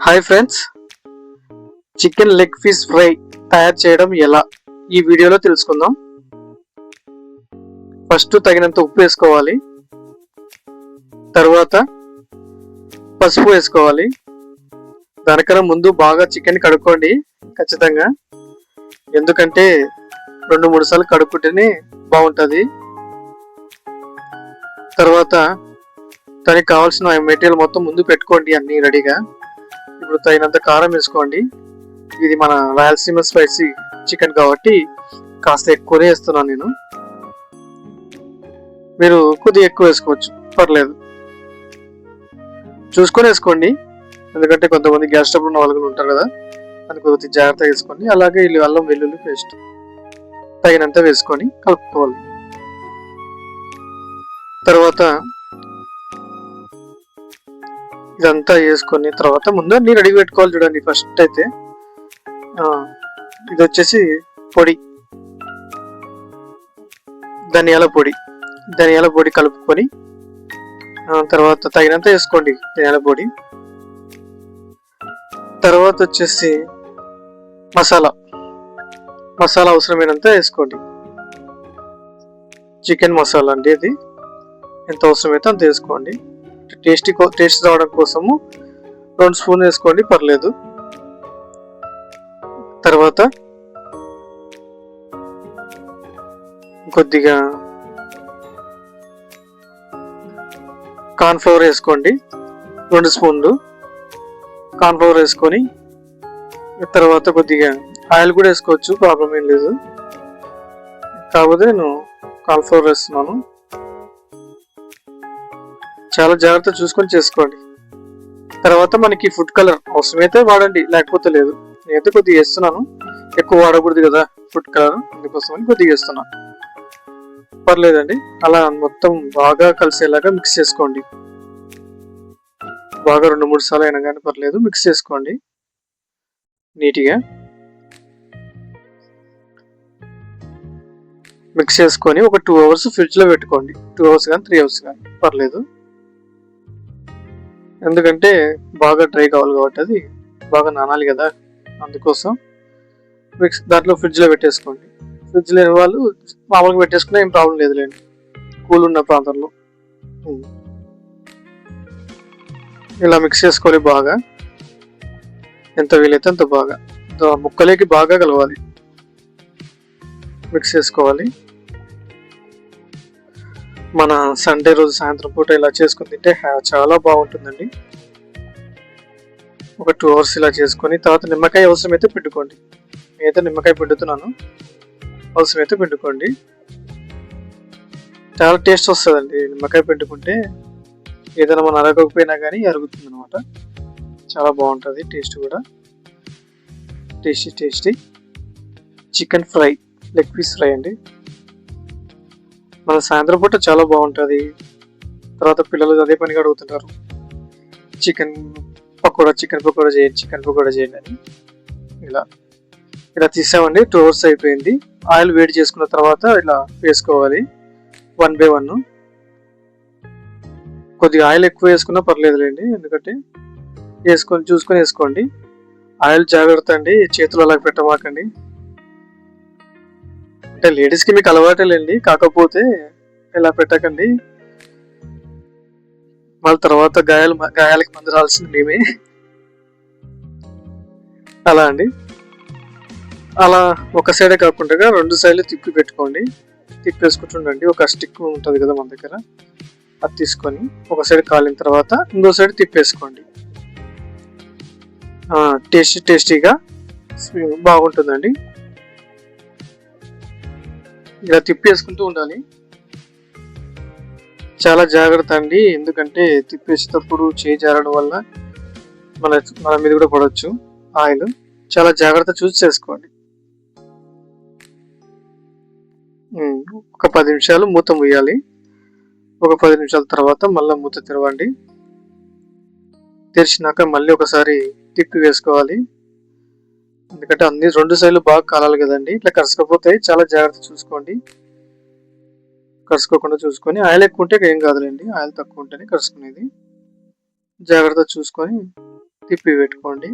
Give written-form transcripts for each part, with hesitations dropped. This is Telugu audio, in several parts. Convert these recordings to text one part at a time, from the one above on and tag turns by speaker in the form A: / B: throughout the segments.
A: Hi friends, chicken leg piece fry తయారు చేయడం ఎలా ఈ వీడియోలో తెలుసుకుందాం. ఫస్ట్ తగినంత ఉప్పు వేసుకోవాలి, తర్వాత పసుపు వేసుకోవాలి. దానికన్నా ముందు బాగా చికెన్ కడుక్కోండి ఖచ్చితంగా, ఎందుకంటే 2-3 సార్లు కడుక్కుంటేనే బాగుంటుంది. తర్వాత దానికి కావాల్సిన మెటీరియల్ మొత్తం ముందు పెట్టుకోండి అన్ని రెడీగా. ఇప్పుడు తగినంత కారం వేసుకోండి. ఇది మన రాయలసీమ స్పైసీ చికెన్ కాబట్టి కాస్త ఎక్కువనే వేస్తున్నాను నేను. మీరు కొద్దిగా ఎక్కువ వేసుకోవచ్చు, పర్లేదు, చూసుకొని వేసుకోండి. ఎందుకంటే కొంతమంది గ్యాస్ స్టవ్ ఉన్న వాళ్ళు ఉంటారు కదా, అది కొద్దిగా జాగ్రత్తగా వేసుకోండి. అలాగే అల్లం వెల్లుల్లి పేస్ట్ తగినంత వేసుకొని కలుపుకోవాలి. తర్వాత ఇదంతా వేసుకొని తర్వాత ముందు అన్ని రెడీ పెట్టుకోవాలి. చూడండి, ఫస్ట్ అయితే ఇది వచ్చేసి పొడి, ధనియాల పొడి కలుపుకొని తర్వాత తగినంత వేసుకోండి ధనియాల పొడి. తర్వాత వచ్చేసి మసాలా అవసరమైనంత వేసుకోండి. చికెన్ మసాలా అండి, అది ఎంత అవసరమైతే అంత వేసుకోండి. టేస్ట్ రావడం కోసము 2 స్పూన్ వేసుకోండి, పర్లేదు. తర్వాత కొద్దిగా కార్న్ఫ్లవర్ వేసుకోండి, 2 స్పూన్లు కార్న్ఫ్లవర్ వేసుకొని తర్వాత కొద్దిగా ఆయిల్ కూడా వేసుకోవచ్చు, ప్రాబ్లం ఏం లేదు. కాకపోతే నేను కార్న్ఫ్లవర్ వేస్తున్నాను. చాలా జాగ్రత్త చూసుకొని చేసుకోండి. తర్వాత మనకి ఫుడ్ కలర్ అవసరమైతే వాడండి, లేకపోతే లేదు. నేనైతే కొద్దిగా వేస్తున్నాను, ఎక్కువ వాడకూడదు కదా ఫుడ్ కలర్, అందుకోసమని కొద్దిగా వేస్తున్నాను. పర్లేదండి, అలా మొత్తం బాగా కలిసేలాగా మిక్స్ చేసుకోండి. బాగా 2-3 సార్లు అయినా కానీ పర్లేదు, మిక్స్ చేసుకోండి నీట్గా. మిక్స్ చేసుకొని ఒక 2 అవర్స్ ఫ్రిడ్జ్ లో పెట్టుకోండి. 2 అవర్స్ కానీ 3 అవర్స్ కానీ పర్లేదు, ఎందుకంటే బాగా డ్రై కావాలి కాబట్టి అది బాగా నానాలి కదా, అందుకోసం దాంట్లో ఫ్రిడ్జ్ లో పెట్టేసుకోండి. ఫ్రిడ్జ్ లేని వాళ్ళు మామూలుగా పెట్టేసుకున్నా ఏం ప్రాబ్లం లేదులేండి, కూల్ ఉన్న ప్రాంతంలో. ఇలా మిక్స్ చేసుకోవాలి బాగా, ఎంత వీలైతే అంత బాగా ముక్కలేకి బాగా కలవాలి, మిక్స్ చేసుకోవాలి. మన సండే రోజు సాయంత్రం పూట ఇలా చేసుకుని తింటే చాలా బాగుంటుందండి. ఒక 2 అవర్స్ ఇలా చేసుకొని తర్వాత నిమ్మకాయ అవసరమైతే పెట్టుకోండి. నేనైతే నిమ్మకాయ పిండుతున్నాను, అవసరమైతే పిండుకోండి. చాలా టేస్ట్ వస్తుందండి నిమ్మకాయ పిండుకుంటే, ఏదైనా మనం అరగకపోయినా కానీ అరుగుతుంది అనమాట. చాలా బాగుంటుంది టేస్ట్ కూడా. Tasty chicken fry, leg piece fry అండి. మన సాయంత్రం పూట చాలా బాగుంటుంది. తర్వాత పిల్లలు అదే పనిగా అడుగుతుంటారు, చికెన్ పకోడా చేయండి అని. ఇలా తీసామండి. 2 అవర్స్ అయిపోయింది. ఆయిల్ వేడి చేసుకున్న తర్వాత ఇలా వేసుకోవాలి 1 by 1. కొద్దిగా ఆయిల్ ఎక్కువ వేసుకున్నా పర్లేదులేండి, ఎందుకంటే చూసుకొని వేసుకోండి. ఆయిల్ జాగ్రత్త అండి, చేతులు అలా పెట్టమాకండి. అంటే లేడీస్కి మీకు అలవాటేలేండి, కాకపోతే ఇలా పెట్టకండి. మళ్ళీ తర్వాత గాయాలకి మందు రాల్సింది మేమే. అలా అండి, అలా ఒక సైడే కాకుండా 2 సైడ్లు తిప్పి పెట్టుకోండి. తిప్పేసుకుంటుండండి. ఒక స్టిక్ ఉంటుంది కదా మన దగ్గర, అది తీసుకొని ఒక సైడ్ కాలిన తర్వాత ఇంకో సైడ్ తిప్పేసుకోండి. టేస్టీగా బాగుంటుందండి. ఇలా తిప్పేసుకుంటూ ఉండాలి. చాలా జాగ్రత్త అండి, ఎందుకంటే తిప్పేసేటప్పుడు చేయి జారడం వల్ల మన మీద కూడా పడవచ్చు ఆయిల్. చాలా జాగ్రత్త చూసి చేసుకోండి. ఒక 10 నిమిషాలు మూత ముయ్యాలి. ఒక 10 నిమిషాల తర్వాత మళ్ళీ మూత తెరవండి. తెరిచినాక మళ్ళీ ఒకసారి తిప్పి వేసుకోవాలి, ఎందుకంటే అన్ని 2 సైడ్లు బాగా కాలాలి కదండి. ఇట్లా కరసకపోతాయి, చాలా జాగ్రత్త చూసుకోండి. కరుసుకోకుండా చూసుకొని, ఆయిల్ ఎక్కువ ఉంటే ఏం కాదులేండి, ఆయిల్ తక్కువ ఉంటేనే కరుసుకునేది. జాగ్రత్త చూసుకొని తిప్పి పెట్టుకోండి.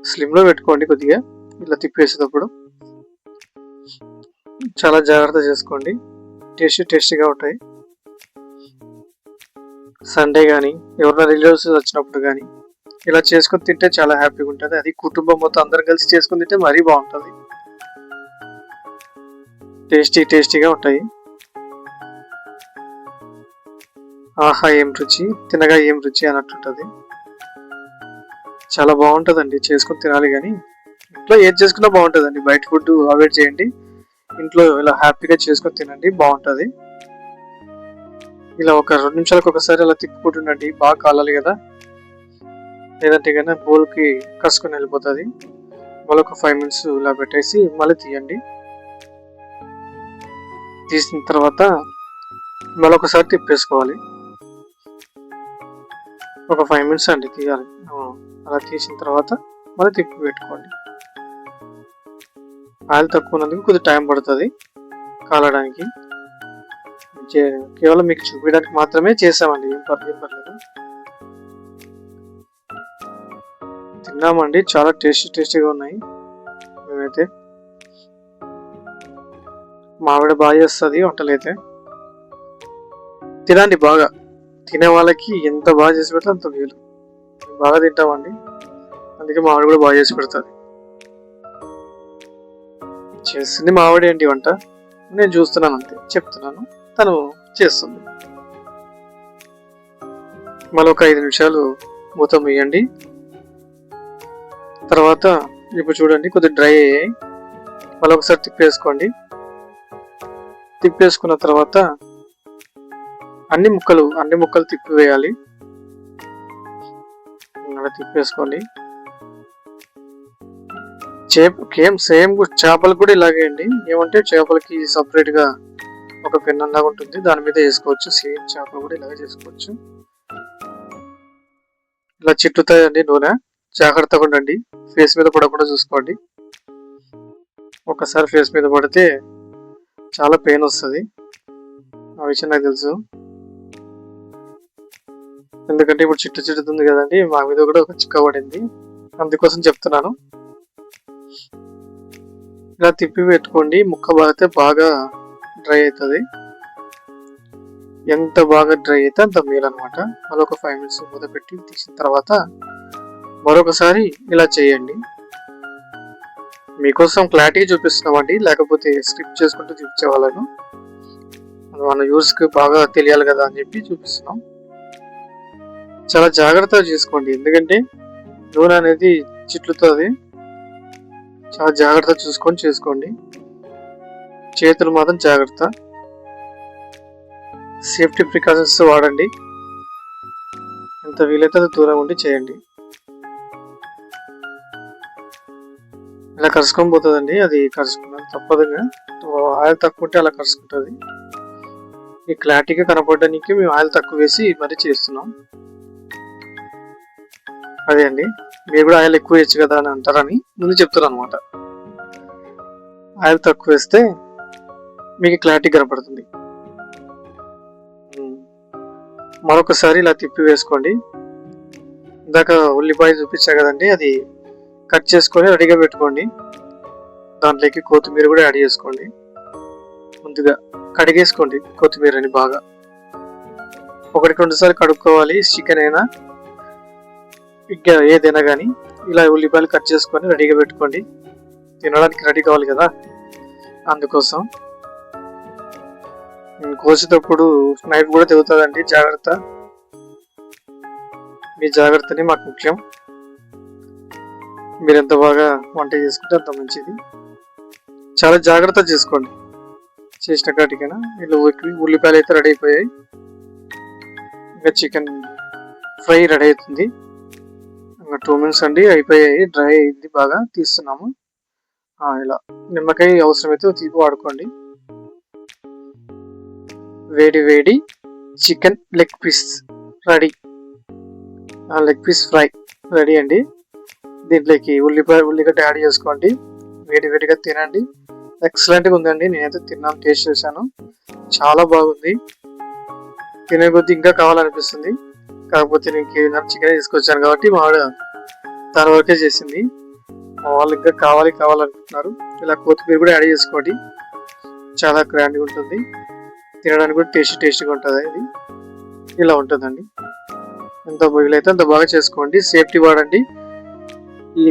A: స్లిమ్లో పెట్టుకోండి కొద్దిగా ఇలా తిప్పేసేటప్పుడు. చాలా జాగ్రత్త చేసుకోండి. టేస్టీగా ఉంటాయి. సండే కానీ ఎవరైనా రిలేటివ్స్ వచ్చినప్పుడు కానీ ఇలా చేసుకొని తింటే చాలా హ్యాపీగా ఉంటుంది. అది కుటుంబం మొత్తం అందరం కలిసి చేసుకుని తింటే మరీ బాగుంటుంది. టేస్టీగా ఉంటాయి. ఆహా ఏం రుచి, తినగా ఏం రుచి అన్నట్టుంటుంది. చాలా బాగుంటుందండి, చేసుకుని తినాలి. కానీ ఇంట్లో ఏది చేసుకున్నా బాగుంటుందండి. బయట ఫుడ్ అవాయిడ్ చేయండి. ఇంట్లో ఇలా హ్యాపీగా చేసుకొని తినండి, బాగుంటుంది. ఇలా ఒక 2 నిమిషాలకు ఒకసారి అలా తిప్పుకుంటుండండి. బాగా కాలాలి కదా, లేదంటే కానీ బౌల్కి కసుకొని వెళ్ళిపోతుంది. మళ్ళీ ఒక 5 minutes ఇలా పెట్టేసి మళ్ళీ తీయండి. తీసిన తర్వాత మళ్ళీ ఒకసారి తిప్పేసుకోవాలి. ఒక 5 minutes అండి తీయాలి. అలా తీసిన తర్వాత మళ్ళీ తిప్పి పెట్టుకోండి. ఆయిల్ తక్కువ ఉన్నందుకు కొద్దిగా టైం పడుతుంది కాలడానికి. కేవలం మీకు చూపించడానికి మాత్రమే చేసామండి, ఏం పర్లేదు. తిన్నామండి, చాలా టేస్టీగా ఉన్నాయి. మేమైతే మావిడ బాగా చేస్తుంది వంటలు అయితే. తినండి బాగా. తినే వాళ్ళకి ఎంత బాగా చేసి పెడితే అంత వీలు. బాగా తింటామండి, అందుకే మావిడ కూడా బాగా చేసి పెడుతుంది. చేస్తుంది మావిడే అండి వంట, నేను చూస్తున్నాను అంతే, చెప్తున్నాను. తను చేస్తుంది. మళ్ళీ ఒక 5 నిమిషాలు మూత వేయండి. తర్వాత ఇప్పుడు చూడండి కొద్దిగా డ్రై అయ్యాయి. మళ్ళీ ఒకసారి తిప్పేసుకోండి. తిప్పేసుకున్న తర్వాత అన్ని ముక్కలు తిప్పివేయాలి. అలా తిప్పేసుకోండి. సేమ్ చేపలు కూడా ఇలాగే అండి. ఏమంటే చేపలకి సపరేట్ గా ఒక పెన్నం లాగా ఉంటుంది, దాని మీద వేసుకోవచ్చు. సేమ్ చేపలు కూడా ఇలాగే చేసుకోవచ్చు. ఇలా చిట్టుతాయండి నూనె, జాగ్రత్తగా ఉండండి. ఫేస్ మీద పడకుండా చూసుకోండి. ఒకసారి ఫేస్ మీద పడితే చాలా పెయిన్ వస్తుంది, ఆ విషయం నాకు తెలుసు. ఎందుకంటే ఇప్పుడు చిట్టుతుంది కదండి, మా మీద కూడా ఒక చిక్క పడింది, అందుకోసం చెప్తున్నాను. ఇలా తిప్పి పెట్టుకోండి. ముక్క బాగితే బాగా డ్రై అవుతుంది. ఎంత బాగా డ్రై అయితే అంత మేలు అనమాట. మళ్ళీ ఒక 5 minutes మూత పెట్టి తీసిన తర్వాత మరొకసారి ఇలా చేయండి. మీకోసం క్లారిటీ చూపిస్తున్నామండి, లేకపోతే స్కిప్ చేసుకుంటూ చూపించేవాళ్ళను. మన యూస్కి బాగా తెలియాలి కదా అని చెప్పి చూపిస్తున్నాం. చాలా జాగ్రత్తగా చేసుకోండి, ఎందుకంటే నూనె అనేది చిట్లుతుంది. చాలా జాగ్రత్త చూసుకొని చేసుకోండి. చేతులు మాత్రం జాగ్రత్త. సేఫ్టీ ప్రికాషన్స్ వాడండి. ఎంత వీలైతే అది దూరం ఉండి చేయండి. ఇలా కరుచుకొని పోతుందండి, అది కరుచుకున్నది తప్పదుగా. ఆయిల్ తక్కువ ఉంటే అలా కరుచుకుంటుంది. ఈ క్లారిటీగా కనపడడానికి మేము ఆయిల్ తక్కువ వేసి మరీ చేస్తున్నాం. అదే అండి, మీరు కూడా ఆయిల్ ఎక్కువ వేయచ్చు కదా అని అంటారని ముందు చెప్తున్నాను అనమాట. ఆయిల్ తక్కువ వేస్తే మీకు క్లారిటీ కనపడుతుంది. మరొకసారి ఇలా తిప్పి వేసుకోండి. ఇందాక ఉల్లిపాయ చూపించా కదండి, అది కట్ చేసుకొని రెడీగా పెట్టుకోండి. దాంట్లోకి కొత్తిమీర కూడా యాడ్ చేసుకోండి. ముందుగా కడిగేసుకోండి కొత్తిమీరని బాగా. 1-2 సార్లు కడుక్కోవాలి. చికెన్ అయినా ఇంకా ఏదైనా కానీ ఇలా ఉల్లిపాయలు కట్ చేసుకొని రెడీగా పెట్టుకోండి. తినడానికి రెడీ కావాలి కదా, అందుకోసం. కోసేటప్పుడు నైఫ్ కూడా తెగుతుందండి, జాగ్రత్త. మీ జాగ్రత్తని మాకు ముఖ్యం. మీరు ఎంత బాగా వంట చేసుకుంటే అంత మంచిది. చాలా జాగ్రత్త చేసుకోండి చేసిన కాటికైనా. ఇలా ఉల్లిపాయలు అయితే రెడీ అయిపోయాయి. ఇంకా చికెన్ ఫ్రై రెడీ అవుతుంది. ఇంకా 2 minutes అండి, అయిపోయాయి. డ్రై అయింది బాగా, తీస్తున్నాము. ఇలా నిమ్మకాయ అవసరమైతే తీపి వాడుకోండి. వేడి chicken leg piece ready. Leg piece fry ready అండి. దీంట్లోకి ఉల్లిగడ్డ యాడ్ చేసుకోండి. వేడిగా తినండి. ఎక్సలెంట్గా ఉందండి. నేనైతే తిన్నాను, టేస్ట్ చేశాను, చాలా బాగుంది. తినే కొద్దీ ఇంకా కావాలనిపిస్తుంది. కాకపోతే నేను కేవలం చికెన్ తీసుకొచ్చాను కాబట్టి మా ఆవిడ దాని వరకే చేసింది. మా వాళ్ళు ఇంకా కావాలంటున్నారు. ఇలా కొత్తిమీర కూడా యాడ్ చేసుకోండి, చాలా గ్రాండ్గా ఉంటుంది, తినడానికి కూడా టేస్టీగా ఉంటుంది. ఇది ఇలా ఉంటుందండి. ఎంత వీలైతే అంత బాగా చేసుకోండి, సేఫ్టీ వాడండి. ఈ